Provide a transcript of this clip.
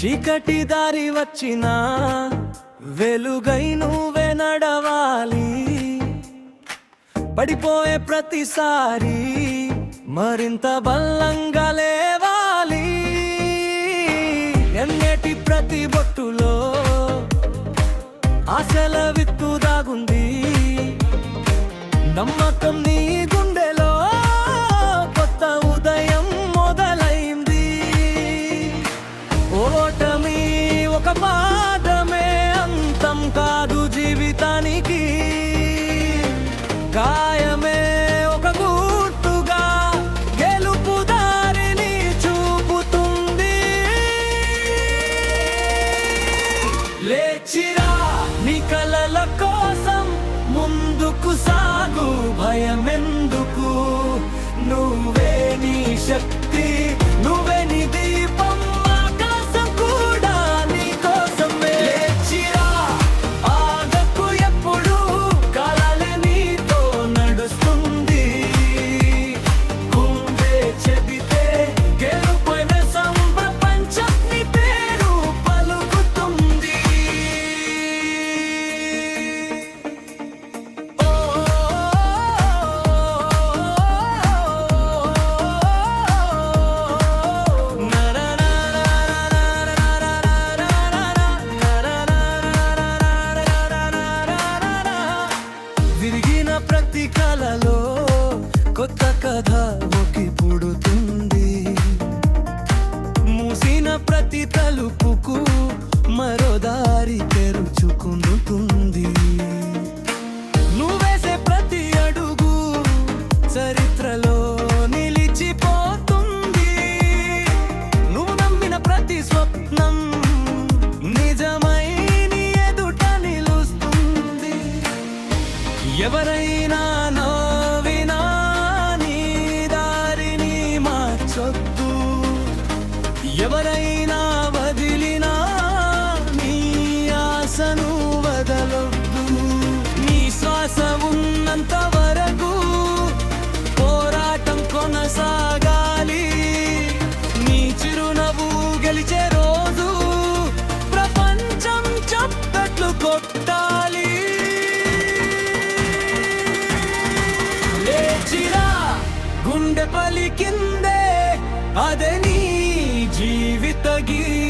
చీకటి దారి వచ్చినా వెలుగై నువ్వే నడవాలి. పడిపోయే ప్రతిసారి మరింత బలంగా లేవాలి. ఎన్నేటి ప్రతి బొట్టులో ఆశల విత్తు దాగుంది. నమ్మకం నీ గుండెలో కొత్త ఉదయం మొదలైంది. ఓటమి ఒక పాదమే, అంతం కాదు జీవితానికి. గాయమే ఒక గుర్తుగా గెలుపు దారిని చూపుతుంది. లేచిరా నీ కలల కోసం, ముందుకు సాగు, భయమెందుకు. నువ్వే నీ శక్తి, నువ్వే నీ దీపం, ఆకాశం కూడా నీ కోసమే. లేచిరా ఆగకు ఎప్పుడు, కలలే నీతో నడుస్తుంది. గుండె చెబితే గెలుపైన ప్రపంచం నీ పేరు పలుకుతుంది. విరిగిన ప్రతి కలలో కొత్త కథ ఒకి పుడుతుంది. మూసిన ప్రతి తలుపుకు మరో దారి తెరుచుకుంటుంది. నువ్వేసే ప్రతి అడుగు చరిత్రలో నిలిచిపోతుంది. నువ్వు నమ్మిన ప్రతి స్వప్నం నిజమై నీ ఎదుట నిలుస్తుంది. ఎవరైనా నవ్వినా నీ దారిని మార్చొద్దు. ఎవరైనా వదిలినా నీ ఆశను వదలొద్దు. నీ శ్వాస ఉన్నంత వరకు పోరాటం కొనసాగాలి. నీ చిరునవ్వు గెలిచే రోజు ప్రపంచం చప్పట్లు కొట్టాలి. లేచిరా గుండె పలికిందే, అదే నీ జీవిత గీతం.